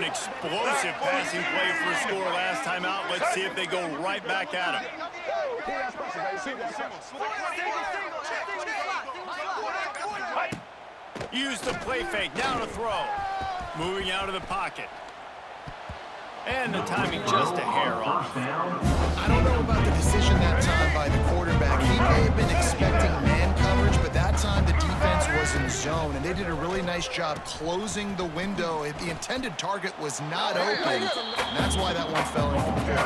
explosive passing play for a score last time out. Let's see if they go right back at him. Use the play fake. Now to throw. Moving out of the pocket. And the timing just a hair off. I don't know about the decision that time by the quarterback. He may have been expecting man coverage, but that time the defense was in zone, and they did a really nice job closing the window. The intended target was not open, and that's why that one fell incomplete.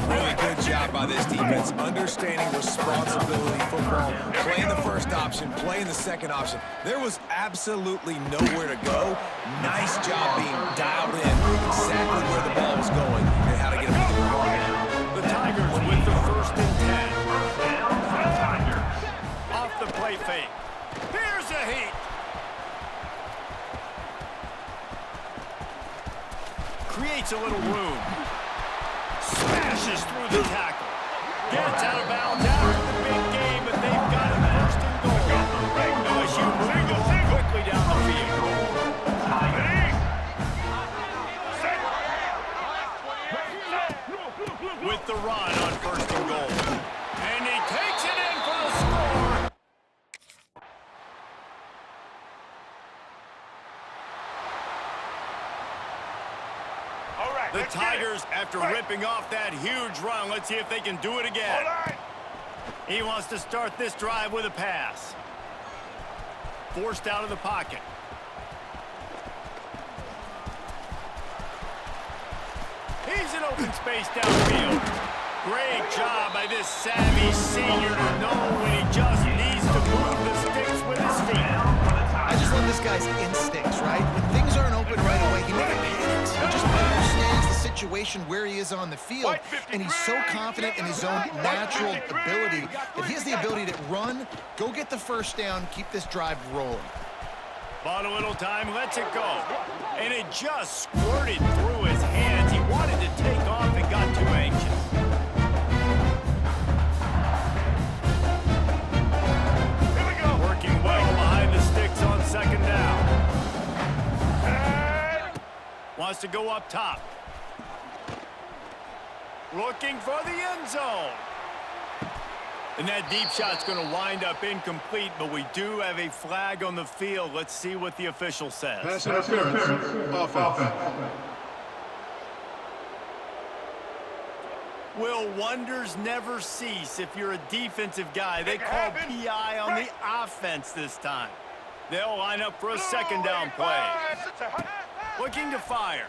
Really good job by this defense, understanding responsibility football, playing the first option, playing the second option. There was absolutely nowhere to go. Nice job being dialed in, exactly where the ball was going and how to get it to the ball. The Tigers with the 1st and 10. Off the play fake. Here's a heat. Creates a little room. Smashes through the tackle. Gets out of bounds after the big game, but they've got it 1st and goal. LSU moving the ball quickly down the field. With the run on 1st and goal. And he takes it in for the score. The Tigers, after ripping off that huge run, let's see if they can do it again. He wants to start this drive with a pass. Forced out of the pocket. He's in open space downfield. Great job by this savvy senior to know when he just needs to move the sticks with his feet. I just love this guy's instincts, right? When things aren't open right away, he never panics. He just understands the situation where he is on the field, and he's so confident in his own natural ability that he has the ability to run, go get the first down, keep this drive rolling. Bought a little time, lets it go. And it just squirted through his hands. He wanted to take off and got too anxious. Here we go. Working well behind the sticks on 2nd down. Wants to go up top. Looking for the end zone. And that deep shot's going to wind up incomplete, but we do have a flag on the field. Let's see what the official says. Pass interference. Offense. Will wonders never cease if you're a defensive guy? They call PI on the offense this time. They'll line up for a 2nd down play. Looking to fire.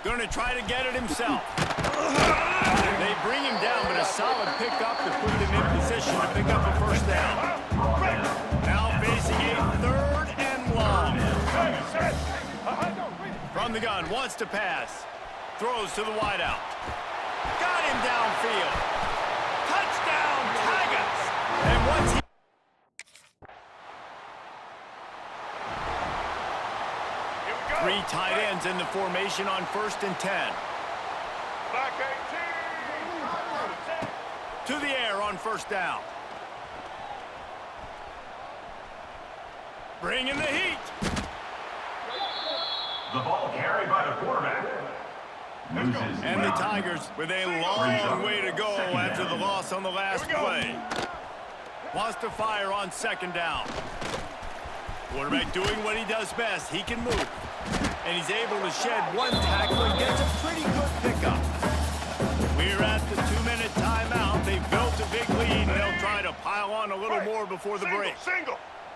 Going to try to get it himself. They bring him down, but a solid pickup to put him in position to pick up a 1st down. Now facing a 3rd and long. From the gun, wants to pass. Throws to the wideout. Got him downfield. Touchdown, Tigers! And once he... Three tight ends in the formation on 1st and 10. To the air on 1st down. Bringing the heat. The ball carried by the quarterback. And the Tigers with a long way to go after the loss on the last play. Wants to fire on 2nd down. Quarterback doing what he does best. He can move. And he's able to shed one tackle and gets a pretty good pickup. We're at the 2-minute timeout. They've built a big lead, and they'll try to pile on a little more before the break.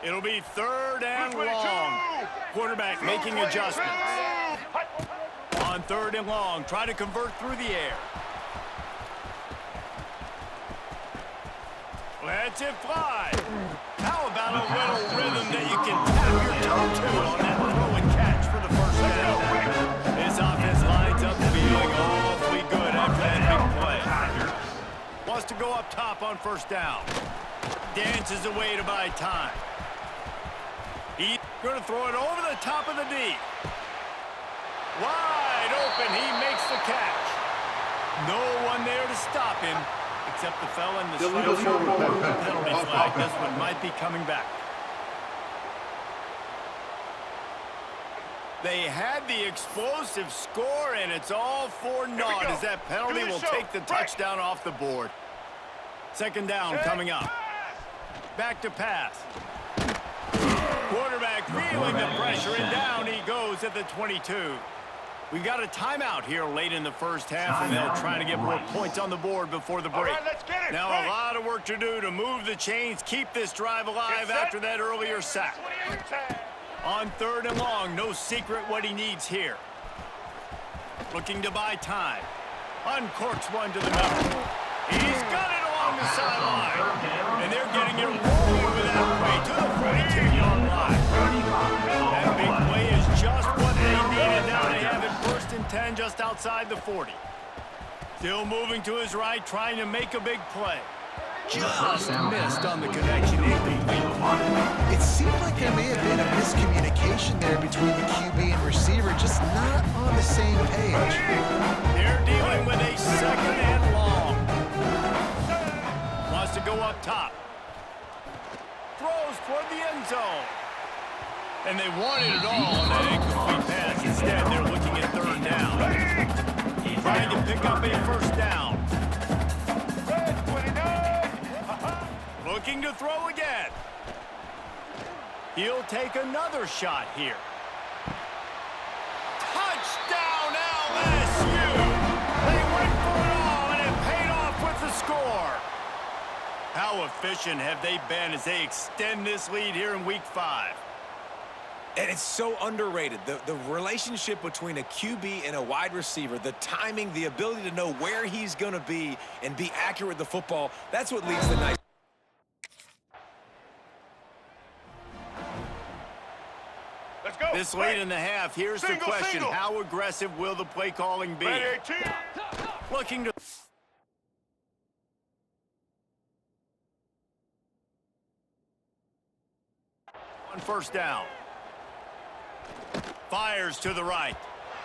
It'll be 3rd and long. Quarterback making adjustments. On 3rd and long, try to convert through the air. Lets it fly. How about a little rhythm that you can tap your toe to on that throw and catch for the 1st down? This offense lines up feeling awfully good after that big play. Wants to go up top on 1st down. Dances away to buy time. He's going to throw it over the top of the D. Wide open, he makes the catch. No one there to stop him, except the fella in the penalty flag. This one might be coming back. They had the explosive score, and it's all for naught as that penalty will take the touchdown off the board. Second down coming up. Back to pass. Quarterback feeling the pressure, and down he goes at the 22. We got a timeout here late in the first half, and they'll try to get more points on the board before the break. Now a lot of work to do to move the chains, keep this drive alive after that earlier sack. On third and long, no secret what he needs here. Looking to buy time. Uncorks one to the middle. He's got it along the sideline. And they're getting it rolling with that play to the 42-yard line. That big play is just what they needed. Now they have it 1st and 10 just outside the 40. Still moving to his right, trying to make a big play. Just missed on the connection. It seemed like there may have been a miscommunication there between the QB and receiver, just not on the same page. They're dealing with a 2nd and long. Wants to go up top. Throws toward the end zone. And they wanted it all on that incomplete pass. Instead, they're looking at 3rd down. Trying to pick up a 1st down. Looking to throw again. He'll take another shot here. Touchdown, LSU! They went for it all, and it paid off with the score. How efficient have they been as they extend this lead here in Week 5? And it's so underrated. The relationship between a QB and a wide receiver, the timing, the ability to know where he's going to be and be accurate with the football, that's what leads to nice. This late in the half, here's the question. How aggressive will the play calling be? Looking to... On 1st down. Fires to the right.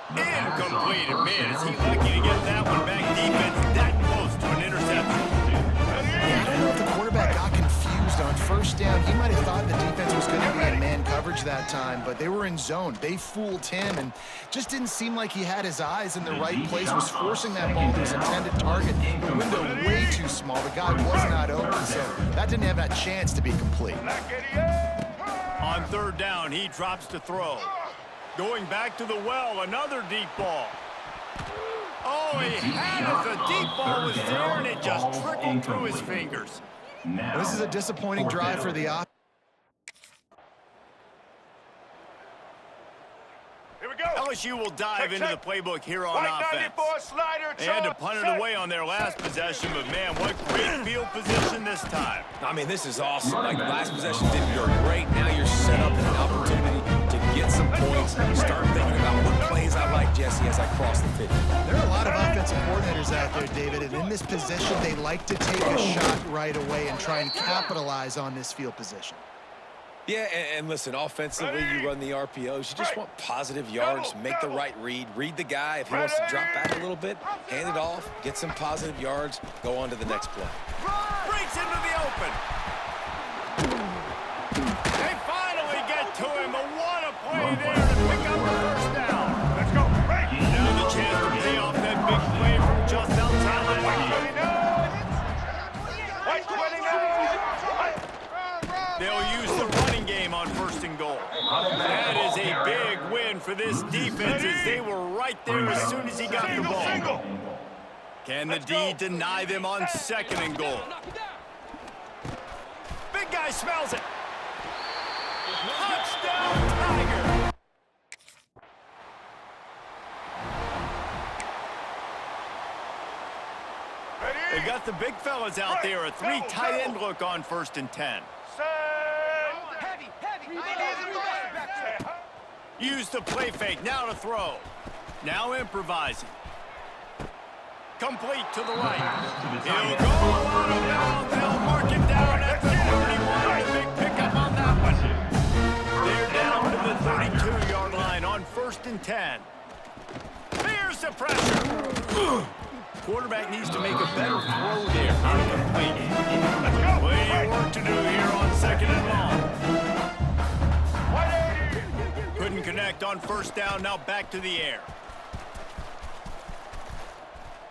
Incomplete. Man, is he lucky to get that one back. Defense that close to an interception. I don't know if the quarterback got confused on 1st down. He might have thought the defense was going to be in man coverage that time, but they were in zone. They fooled him and just didn't seem like he had his eyes in the right place, was forcing that ball to his intended target. The window way too small. The guy was not open, so that didn't have that chance to be complete. On 3rd down, he drops to throw. Going back to the well, another deep ball. Oh, he had it. The deep ball was there, and it just trickled through his fingers. This is a disappointing drive for the offense. LSU will dive into the playbook here on offense. They had to punt it away on their last possession, but man, what great field position this time. I mean, this is awesome. Like, the last possession didn't go great. Now you're set up in an opportunity to get some points. Start thinking about what plays I like, Jesse, as I cross the 50. There are a lot of offensive coordinators out there, David, and in this position, they like to take a shot right away and try and capitalize on this field position. Yeah, and listen, offensively, you run the RPOs. You just want positive yards, make the right read the guy. If he wants to drop back a little bit, hand it off, get some positive yards, go on to the next play. Breaks into the open. They finally get to him, but what a play there to pick up the 1st down. Let's go. Now the chance to pay off that big play from just outside the line. They'll use the running game on 1st and goal. That is a big win for this defense as they were right there as soon as he got the ball. Can the D deny them on 2nd and goal? Big guy smells it. Touchdown, Tiger. They've got the big fellas out there. A 3 tight end look on 1st and 10. Use the play fake, now to throw. Now improvising. Complete to the right. He'll go out of bounds. They'll mark it down at the 31. A big pickup on that one. They're down to the 32-yard line on 1st and 10. Here's the pressure. Quarterback needs to make a better throw there. Incomplete. Plenty of work to do here on 2nd and long. Couldn't connect on first down. Now back to the air.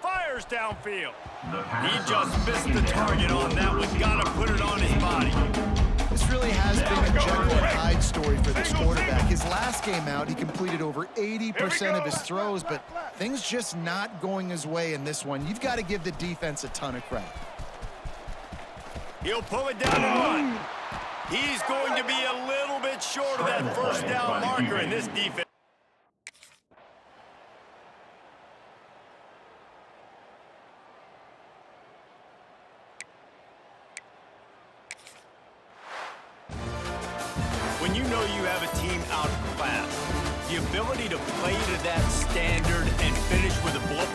Fires downfield. He just missed the target on that one. Got to put it on his body. This really has been a Jekyll and Hyde story for this quarterback. His last game out, he completed over 80% of his throws, but things just not going his way in this one. You've got to give the defense a ton of credit. He'll pull it down and run. He's going to be a little bit short of that first down marker in this defense. When you know you have a team outclassed, the ability to play to that standard and finish with a blow.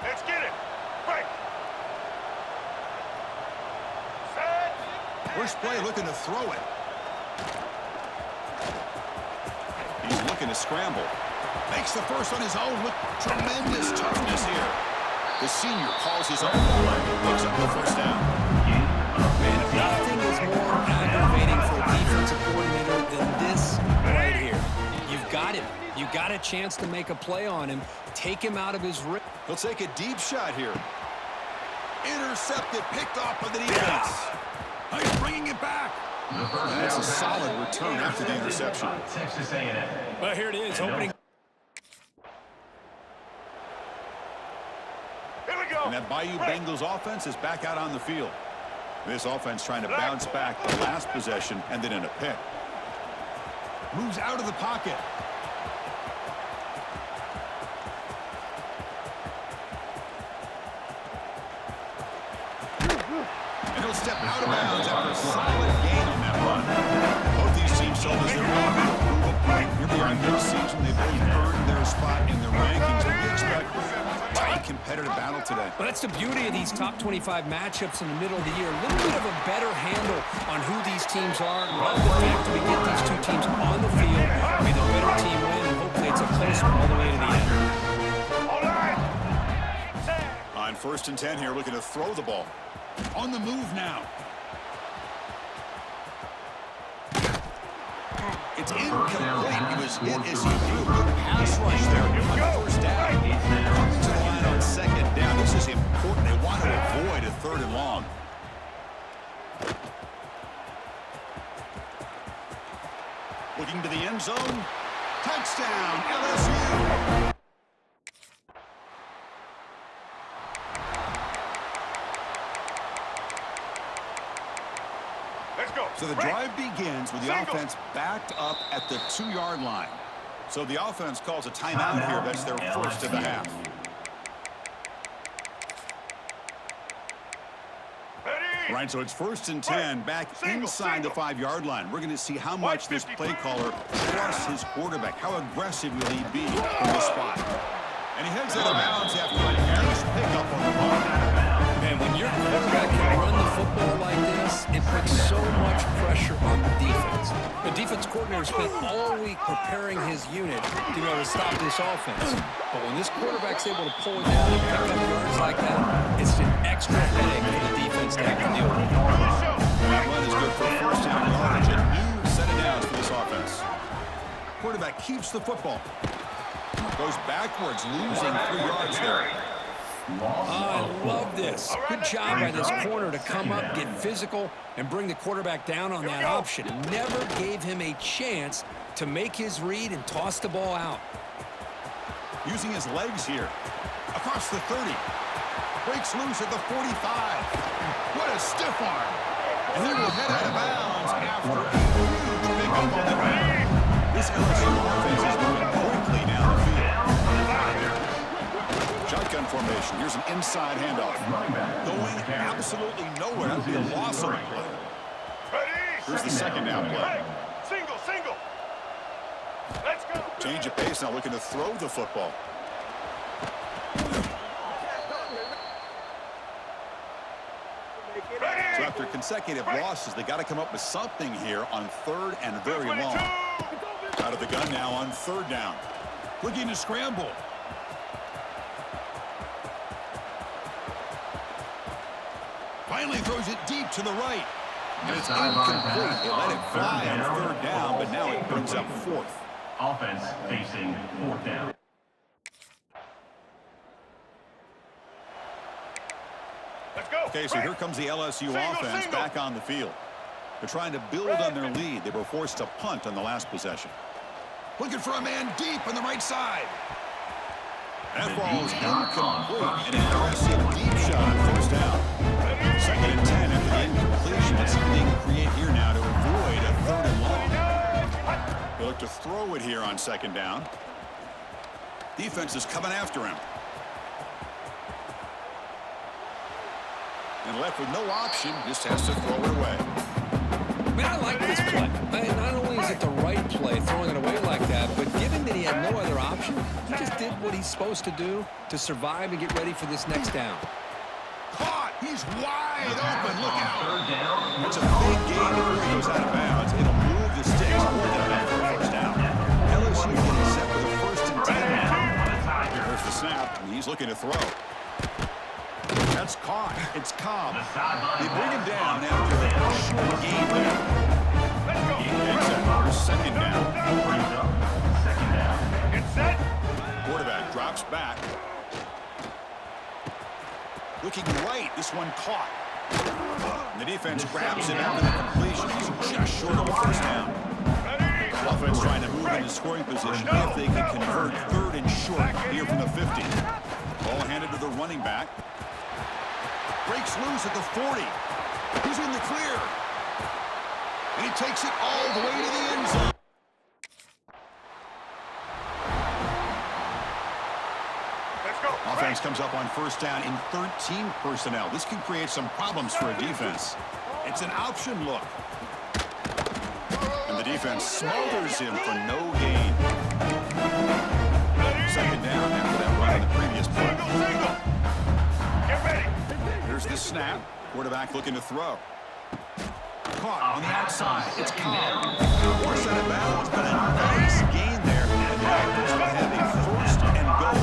Let's get it. Break. Set. First play looking to throw it. He's looking to scramble. Makes the first on his own with tremendous toughness here. The senior calls his own play and picks up the first down. And nothing is more aggravating for a defensive coordinator than this right here. You've got him. You got a chance to make a play on him. Take him out of his rhythm. He'll take a deep shot here. Intercepted, picked off by the defense. He's bringing it back. That's a solid return after the interception. Texas A&M. Well, here it is, opening. Here we go. And that Bayou Bengals offense is back out on the field. This offense trying to bounce back the last possession and then in a pick. Moves out of the pocket. he'll step out of bounds after a solid gain on that run. Both these teams showed us they're willing to prove a point. Here they are mid-season. They've both earned their spot in the rankings. We expect a tight competitive battle today. Well, that's the beauty of these top 25 matchups in the middle of the year. A little bit of a better handle on who these teams are. Love the fact that we get these two teams on the field. May the better team win, and hopefully it's a close one all the way to the end. On 1st and 10 here, looking to throw the ball. On the move now. It's incomplete. He was hit as he threw. Good pass rush there on 1st down. Coming to the line on 2nd down. This is important. They want to avoid a 3rd and long. Looking to the end zone. Touchdown, LSU. So the drive begins with the offense backed up at the 2-yard line. So the offense calls a timeout here. That's their first of the half. Right, so it's 1st and 10 back inside the 5-yard line. We're going to see how much this play caller trusts his quarterback. How aggressive will he be from this spot? And he heads out of bounds after a nice pickup on the run. Man, when your quarterback can run the football like this, it puts so much pressure on the defense. The defense coordinator spent all week preparing his unit to be able to stop this offense. But when this quarterback's able to pull it down and pick up yards like that, it's an extra headache for the defense to have to deal with. That run is good for 1st down yardage. A new set of downs for this offense. Quarterback keeps the football. Goes backwards, losing 3 yards there. I love this. Good job by this corner to come up, get physical, and bring the quarterback down on that option. Never gave him a chance to make his read and toss the ball out. Using his legs here. Across the 30. Breaks loose at the 45. What a stiff arm. And he will head out of bounds after a huge pickup on the ground. This LSU offense is moving quickly down the field. Shotgun formation. Here's an inside handoff. Going absolutely nowhere. That would be a loss on the play. Here's the 2nd down play. Single. Let's go. Change of pace now, looking to throw the football. So after consecutive losses, they got to come up with something here on 3rd and very long. Out of the gun now on 3rd down. Looking to scramble. Finally throws it deep to the right. And it's incomplete. They let it fly on 3rd down, but now it brings up 4th. Offense facing 4th down. Let's go. Okay, so here comes the LSU offense back on the field. They're trying to build on their lead. They were forced to punt on the last possession. Looking for a man deep on the right side. That ball is incomplete. An aggressive deep shot on 1st down. 2nd and 10 after the incompletion. Let's see what they can create here now to avoid a 3rd and long. They look to throw it here on 2nd down. Defense is coming after him. And left with no option, just has to throw it away. I mean, I like this play. Not only is it the right play, throwing it away like that, but given that he had no other option, he just did what he's supposed to do to survive and get ready for this next down. Caught! He's wide open. Look out! It's a big gain before he goes out of bounds. It'll move the sticks more than enough for a 1st down. LSU getting set for the 1st and 10 now. There's the snap, and he's looking to throw. That's caught. It's Cobb. They bring him down after a short gain there. It's 2nd down. Get set. Quarterback drops back. Looking right. This one caught. And the defense grabs him after the completion. He's just short of a 1st down. Offense trying to move into scoring position if they can convert 3rd and short here from the 50. Ball handed to the running back. Breaks loose at the 40. He's in the clear. And he takes it all the way to the end zone. Let's go. Offense comes up on first down in 13 personnel. This can create some problems for a defense. It's an option look. And the defense smothers him for no gain. Second down after that run on the previous play. Get ready. Here's the snap. Quarterback looking to throw. Caught on the outside. It's Cobb. Force out of bounds, but a nice gain there. And the offense will have a first and goal.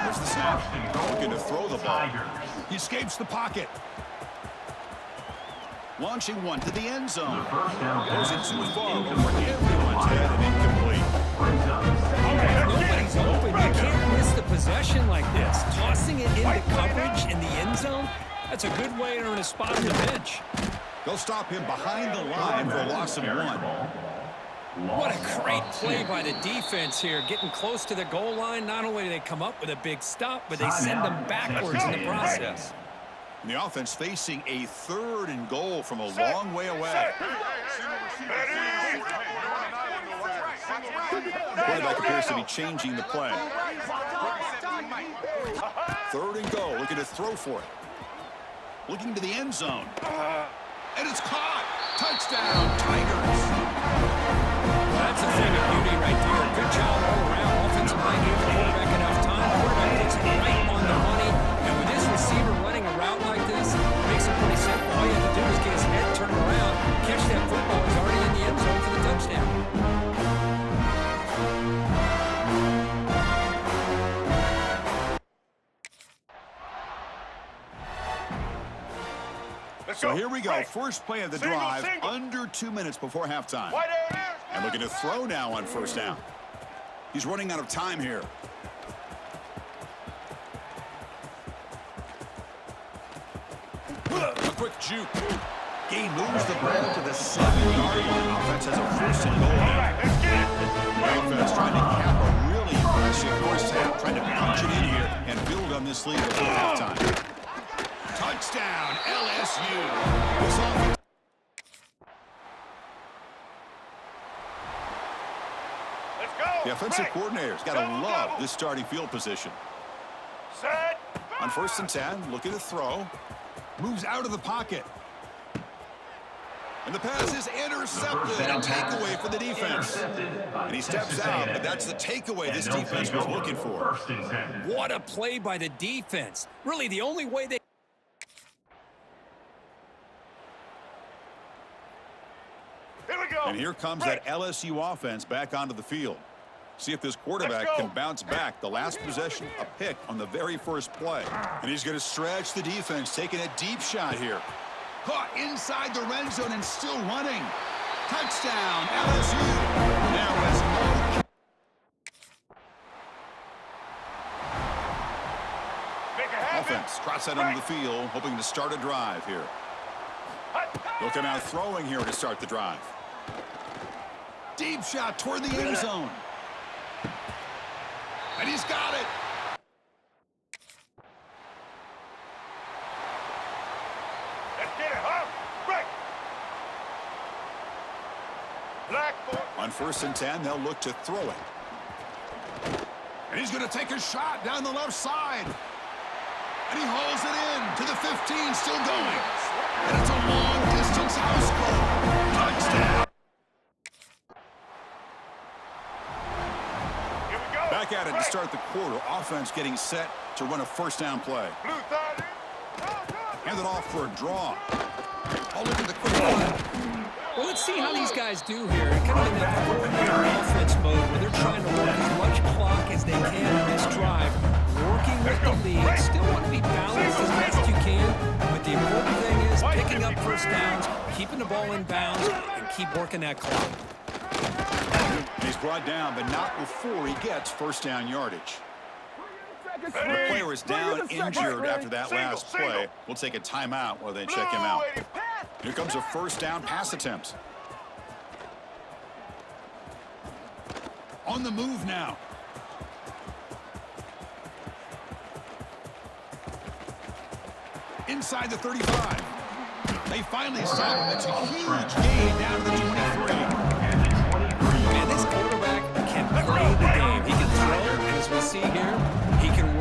There's the snap. Looking to throw the ball. He escapes the pocket. Launching one to the end zone. Goes it too far over everyone's head and incomplete. Nobody's open. You can't miss the possession like this. Tossing it into coverage in the end zone, that's a good way to earn a spot on the bench. They'll stop him behind the line for a loss of 1. What a great play by the defense here. Getting close to the goal line, not only do they come up with a big stop, but they send them backwards in the process. And the offense facing a 3rd and goal from a long way away. The quarterback appears to be changing the play. 3rd and goal, looking to throw for it. Looking to the end zone. And it's caught. Touchdown, Tigers. Well, that's a thing of beauty right there. Good job all around. Offensive line gave the quarterback enough time. Quarterback takes it right on the money. And with this receiver running a route like this, it makes it pretty simple. All you have to do is get his head turned around, catch that football. He's already in the end zone for the touchdown. So here we go. First play of the drive, under 2 minutes before halftime. And looking to throw now on first down. He's running out of time here. A quick juke. He moves the ball to the 7-yard line. Offense has a first and goal now. The offense trying to cap a really impressive first half, trying to punch it in here and build on this lead before halftime. Touchdown, LSU. This offense. Let's go. The offensive coordinator's got to love this starting field position. Set. On first and 10, looking to throw. Moves out of the pocket. And the pass is intercepted. A takeaway for the defense. And he steps out, but that's the takeaway this defense was looking for. What a play by the defense. Really, the only way they... Here we go. And here comes that LSU offense back onto the field. See if this quarterback can bounce back. The last possession, a pick on the very first play. And he's going to stretch the defense, taking a deep shot here. Caught inside the red zone and still running. Touchdown, LSU. Now has offense trots out onto the field, hoping to start a drive here. They'll come out throwing here to start the drive. Deep shot toward the end zone. And he's got it. Let's get it, huh? Right. Blackboard. On first and 10, they'll look to throw it. And he's going to take a shot down the left side. And he hauls it in to the 15, still going. And it's a long-distance house goal. Touchdown. Here we go. Back at it to start the quarter. Offense getting set to run a first down play. Blue third. Hand it off for a draw. Oh, look at the quick play. Well, let's see how these guys do here. Kind of in that four-year offense mode where they're trying to work as much clock as they can in this drive. Working with the lead. Still want to be balanced as best you can. But the important thing is picking up first downs, keeping the ball in bounds, and keep working that clock. He's brought down, but not before he gets first down yardage. The player is down injured after that last play. We'll take a timeout while they check him out. Here comes a first down pass attempt. On the move now. Inside the 35. They finally stop him. It's a huge gain down to the 23. Man, this quarterback can play the game. He can throw, as we see here. He can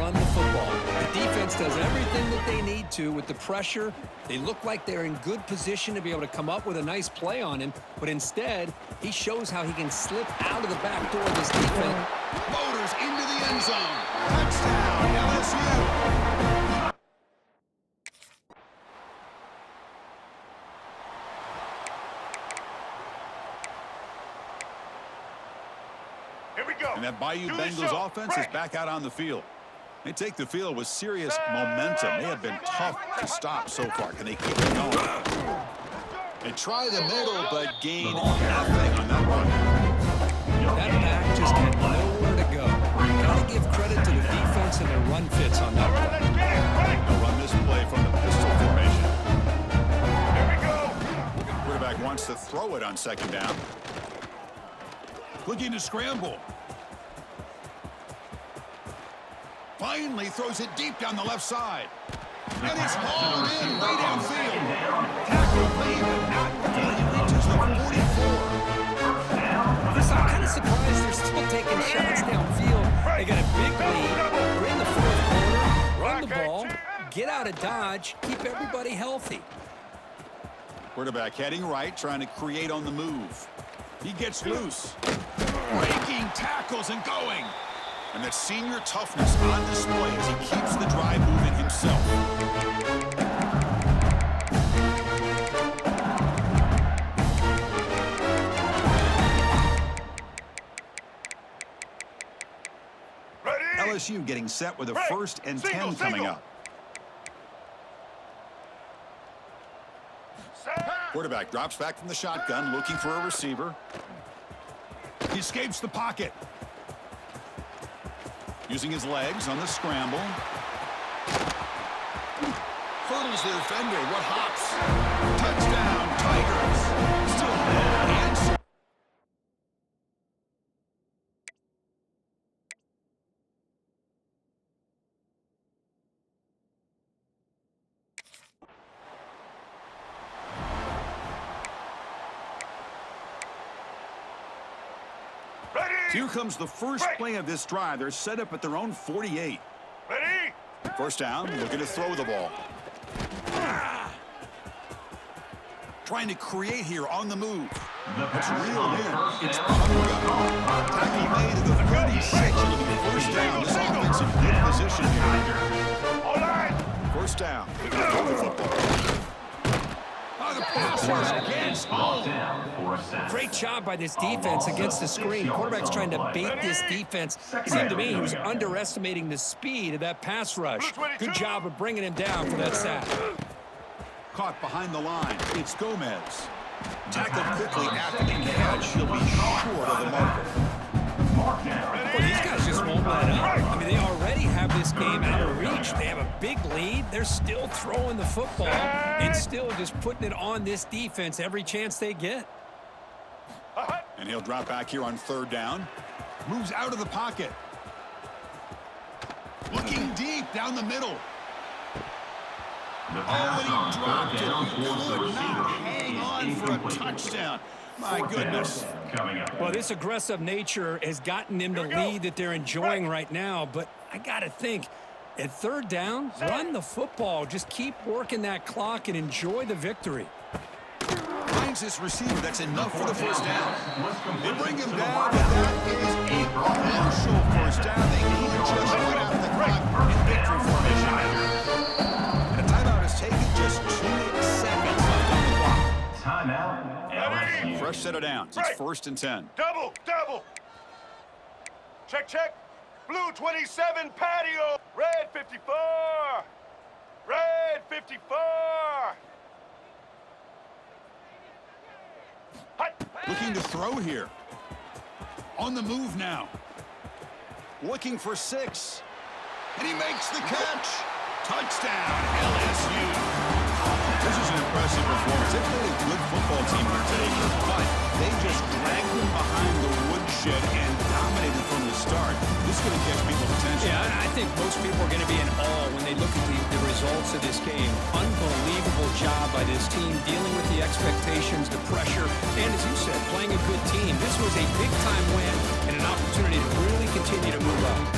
defense does everything that they need to with the pressure. They look like they're in good position to be able to come up with a nice play on him, but instead, he shows how he can slip out of the back door of this defense. Motors into the end zone. Touchdown, LSU. Here we go. And that Bayou Do the Bengals show. offense is Break. back out on the field. They take the field with serious momentum. They have been tough to stop so far. Can they keep it going? They try the middle, but gain nothing on that one. That back just had nowhere to go. Got to give credit to the defense and their run fits on that play. Let's get it. Break. They'll run this play from the pistol formation. Here we go. Quarterback wants to throw it on second down. Looking to scramble. Finally throws it deep down the left side. And it's hauled in way downfield. Tackle made, but not before he reaches the 44. Listen, I'm kind of surprised they're still taking shots downfield. They got a big lead. We're in the fourth quarter. Run the ball. Get out of dodge. Keep everybody healthy. Quarterback heading right, trying to create on the move. He gets loose. Breaking tackles and going. And that senior toughness on display as he keeps the drive moving himself. Ready. LSU getting set with a Break. 1st and 10 Single, coming single. up. Set. Quarterback drops back from the shotgun, looking for a receiver. He escapes the pocket. Using his legs on the scramble. Hurdles the defender. What hops? Touchdown, Tigers. Still no answer. Ready. Here comes the first play of this drive. They're set up at their own 48. Ready. First down, looking to throw the ball. Trying to create here on the move. It's reeled in. It's tackle made at the 36. First down. This offense in good position here. All right. First down. Looking to throw the football. Oh, the pass rush against. Great job by this defense against the screen. Quarterback's trying to bait this defense. Seemed to me he was underestimating the speed of that pass rush. Good job of bringing him down for that sack. Caught behind the line. It's Gomez. Tackled quickly after the catch. He'll be short of the marker. Well, these guys just won't let up. I mean, they already have this game out of reach. They have a big lead. They're still throwing the football and still just putting it on this defense every chance they get. And he'll drop back here on third down. Moves out of the pocket. Looking deep down the middle. Oh, and he dropped it. He could not hang on for a touchdown. My goodness. Well, this aggressive nature has gotten them the lead that they're enjoying right now, but I got to think, at third down, run the football. Just keep working that clock and enjoy the victory. Finds this receiver. That's enough for the first down. They bring him down, but that is a crucial first down. They could just run out the clock in victory formation now. And a timeout is taken, just 2 seconds left on the clock. Timeout. LSU. Fresh set of downs. It's 1st and 10. Double. Check, check. Blue 27 patio. Red 54. Red 54. Looking to throw here. On the move now. Looking for 6. And he makes the catch. Touchdown, LSU. This is an impressive performance. They played a good football team here today, but they just dragged them behind the woodshed and dominated from the start. This is going to catch people's attention. Yeah, I think most people are going to be in awe when they look at the results of this game. Unbelievable job by this team dealing with the expectations, the pressure, and as you said, playing a good team. This was a big-time win and an opportunity to really continue to move up.